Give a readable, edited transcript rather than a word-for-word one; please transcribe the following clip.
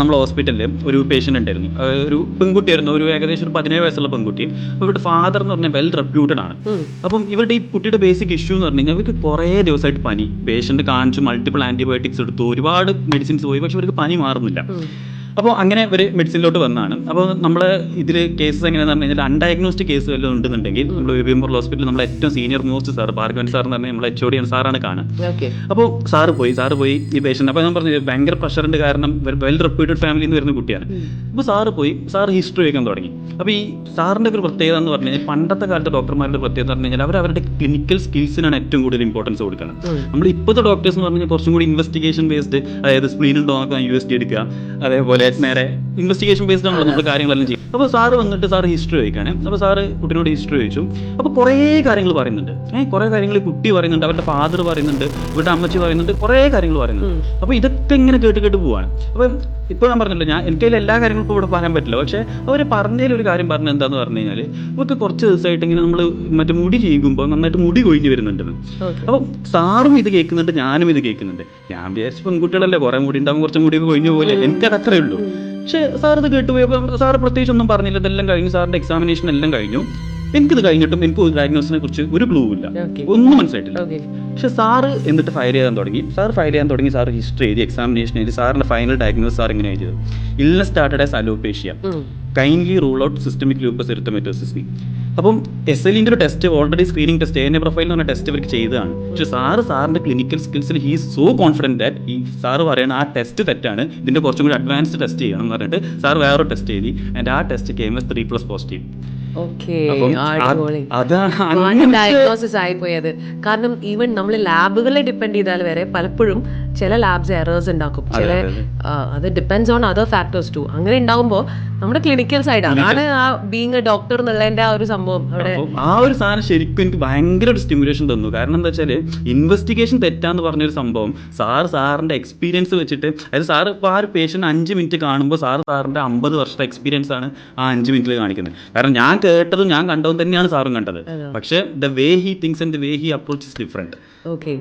നമ്മുടെ ഹോസ്പിറ്റലിൽ ഒരു പേഷ്യൻ്റ് ഉണ്ടായിരുന്നു. ഒരു പെൺകുട്ടിയായിരുന്നു, ഒരു ഏകദേശം ഒരു 17 വയസ്സുള്ള പെൺകുട്ടി. അപ്പോൾ ഇവരുടെ ഫാദർ എന്ന് പറഞ്ഞാൽ വെൽ റെപ്യൂട്ടഡ് ആണ്. അപ്പം ഇവരുടെ ഈ കുട്ടിയുടെ ബേസിക് ഇഷ്യൂ എന്ന് പറഞ്ഞു കഴിഞ്ഞാൽ ഇവർക്ക് കുറേ ദിവസമായിട്ട് പനി. പേഷ്യൻ്റ് കാണിച്ചു, മൾട്ടിപ്പിൾ ആൻറ്റിബയോട്ടിക്സ് എടുത്തു, ഒരുപാട് മെഡിസിൻസ് പോയി, പക്ഷെ ഇവർക്ക് പനി മാറുന്നില്ല. അപ്പോൾ അങ്ങനെ ഒരു മെഡിസിനിലോട്ട് വന്നതാണ്. അപ്പോൾ നമ്മൾ ഇതിൽ കേസസ് എങ്ങനെയാണെന്ന് പറഞ്ഞു കഴിഞ്ഞാൽ അൺഡയഗ്നോസ്ഡ് കേസ് വല്ലതും ഉണ്ടെന്നുണ്ടെങ്കിൽ നമ്മൾ വിപിഎംആർ ഹോസ്പിറ്റലിൽ നമ്മളെ ഏറ്റവും senior most sir Bhargavan sir എന്ന് പറഞ്ഞാൽ നമ്മളെ HOD സാറാണ് കാണുക. അപ്പോൾ സാറ് പോയി ഈ പേഷ്യൻ്റ്, അപ്പോൾ ഞാൻ പറഞ്ഞു ഭയങ്കര പ്രഷറുണ്ട്, കാരണം വെൽ റെപ്യൂട്ടഡ് ഫാമിലിയിൽ നിന്ന് വരുന്ന കുട്ടിയാണ്. അപ്പോൾ സാറ് ഹിസ്റ്ററി വയ്ക്കാൻ തുടങ്ങി. അപ്പോൾ ഈ സാറിൻ്റെ ഒരു പ്രത്യേകത എന്ന് പറഞ്ഞു കഴിഞ്ഞാൽ പണ്ടത്തെ കാലത്തെ ഡോക്ടർമാരുടെ പ്രത്യേകത എന്ന് പറഞ്ഞു കഴിഞ്ഞാൽ അവരുടെ ക്ലിനിക്കൽ സ്കിൽസിനാണ് ഏറ്റവും കൂടുതൽ ഇമ്പോർട്ടൻസ് കൊടുക്കുന്നത്. നമ്മൾ ഇപ്പോഴത്തെ ഡോക്ടേഴ്സ് എന്ന് പറഞ്ഞാൽ കുറച്ചും കൂടി ഇൻവെസ്റ്റിഗേഷൻ ബേസ്ഡ്, അതായത് സ്ക്രീനിൽ നോക്കാൻ USG എടുക്കുക, അതേപോലെ നേരെ ഇൻവെസ്റ്റിഗേഷൻ ബേസ്ഡ് ആണല്ലോ നമ്മൾ കാര്യങ്ങളെല്ലാം ചെയ്യും. അപ്പോൾ സാറ് വന്നിട്ട് സാറ് ഹിസ്റ്ററി ചോദിക്കുകയാണ്. അപ്പോൾ സാറ് കുട്ടിനോട് ഹിസ്റ്ററി ചോദിച്ചു. അപ്പോൾ കുറേ കാര്യങ്ങൾ പറയുന്നുണ്ട്. കുറേ കാര്യങ്ങൾ കുട്ടി പറയുന്നുണ്ട്, അവരുടെ ഫാദർ പറയുന്നുണ്ട്, ഇവരുടെ അമ്മച്ചി പറയുന്നുണ്ട്, കുറേ കാര്യങ്ങൾ പറയുന്നുണ്ട്. അപ്പോൾ ഇതൊക്കെ ഇങ്ങനെ കേട്ട് പോവാണ്. അപ്പം ഇപ്പോൾ ഞാൻ പറഞ്ഞല്ലോ, എനിക്കതിൽ എല്ലാ കാര്യങ്ങളും ഇപ്പോൾ ഇവിടെ പറയാൻ പറ്റില്ല. പക്ഷേ അവർ പറഞ്ഞതിലൊരു കാര്യം പറഞ്ഞത് എന്താണെന്ന് പറഞ്ഞു കഴിഞ്ഞാൽ ഇവർക്ക് കുറച്ച് ദിവസമായിട്ട് ഇങ്ങനെ നമ്മൾ മറ്റേ മുടി ചെയ്യുമ്പോൾ നന്നായിട്ട് മുടി കൊഴിഞ്ഞ് വരുന്നുണ്ടെന്ന്. അപ്പോൾ സാറും ഇത് കേൾക്കുന്നുണ്ട്, ഞാനും ഇത് കേൾക്കുന്നുണ്ട്. ഞാൻ വിചാരിച്ച പെൺകുട്ടികളല്ലേ, കുറേ മുടി ഉണ്ടാകും, കുറച്ച് മുടിയൊക്കെ കൊഴിഞ്ഞു പോലെ, എനിക്കത് അത്രേ ഉള്ളൂ. പക്ഷേ സാർ ഇത് കേട്ടുപോയപ്പോൾ സാറ് പ്രത്യേകിച്ച് ഒന്നും പറഞ്ഞില്ല. ഇതെല്ലാം കഴിഞ്ഞു, സാറിൻ്റെ എക്സാമിനേഷൻ എല്ലാം കഴിഞ്ഞു. എനിക്കിത് കഴിഞ്ഞിട്ടും എനിക്ക് ഡയഗ്നോസിനെ കുറിച്ച് ഒരു ക്ലൂ ഇല്ല, ഒന്നും മനസ്സിലായിട്ടില്ല. പക്ഷെ സാറ് എന്നിട്ട് ഫയൽ ചെയ്യാൻ തുടങ്ങി. സാർ ഹിസ്റ്ററി എഴുതി, എക്സാമിനേഷൻ എഴുതി. സാറിൻ്റെ ഫൈനൽ ഡയഗ്നോസ് സാർ ഇങ്ങനെ എഴുതിയത്, illness started as alopecia, kindly rule out systemic lupus erythematosus. അപ്പം SLE ഒരു test, already screening test, ANA profile എന്ന് പറഞ്ഞ ടെസ്റ്റ് ഇവർക്ക് ചെയ്തതാണ്. പക്ഷേ സാറിൻ്റെ ക്ലിനിക്കൽ സ്കിൽസിൽ he is so confident that ഈ സാറ് പറയുന്നത് ആ ടെസ്റ്റ് തെറ്റാണ്, ഇതിൻ്റെ കുറച്ചും കൂടി അഡ്വാൻസ്ഡ് ടെസ്റ്റ് ചെയ്യണം എന്ന് പറഞ്ഞിട്ട് സാർ വേറൊരു ടെസ്റ്റ് എഴുതി. ആൻഡ് ആ ടെസ്റ്റ് KMS 3+ പോസിറ്റീവ്. ഡയഗ്നോസിസ് ആയിപ്പോയത്. കാരണം ഈവൻ നമ്മൾ ലാബുകളെ ഡിപ്പെൻഡ് ചെയ്താൽ വരെ പലപ്പോഴും ചില ലാബ്സ് എറേഴ്സ് ഉണ്ടാക്കും. അത് depends on other factors too. അങ്ങനെ ഉണ്ടാകുമ്പോൾ നമ്മുടെ ക്ലിനിക്കൽ സൈഡ് അതാണ് ആ ബീങ് എ ഡോക്ടർ എന്നുള്ളതിന്റെ ആ ഒരു സംഭവം അവിടെ. ആ ഒരു സാധനം ശരിക്കും എനിക്ക് ഭയങ്കര ഒരു സ്റ്റിമുലേഷൻ തന്നു. കാരണം എന്താ വെച്ചാൽ ഇൻവെസ്റ്റിഗേഷൻ തെറ്റാന്ന് പറഞ്ഞൊരു സംഭവം സാറിന്റെ എക്സ്പീരിയൻസ് വെച്ചിട്ട്, അതായത് സാറ് ഇപ്പോൾ ആ ഒരു പേഷ്യൻ്റ് 5 മിനിറ്റ് കാണുമ്പോൾ സാറിന്റെ 50 വർഷത്തെ എക്സ്പീരിയൻസ് ആണ് ആ 5 മിനിറ്റിൽ കാണിക്കുന്നത്. കാരണം ഞാൻ കേട്ടതും ഞാൻ കണ്ടതും തന്നെയാണ് സാറും കണ്ടത്. പക്ഷേ the way he things and the way he approach is different. Okay.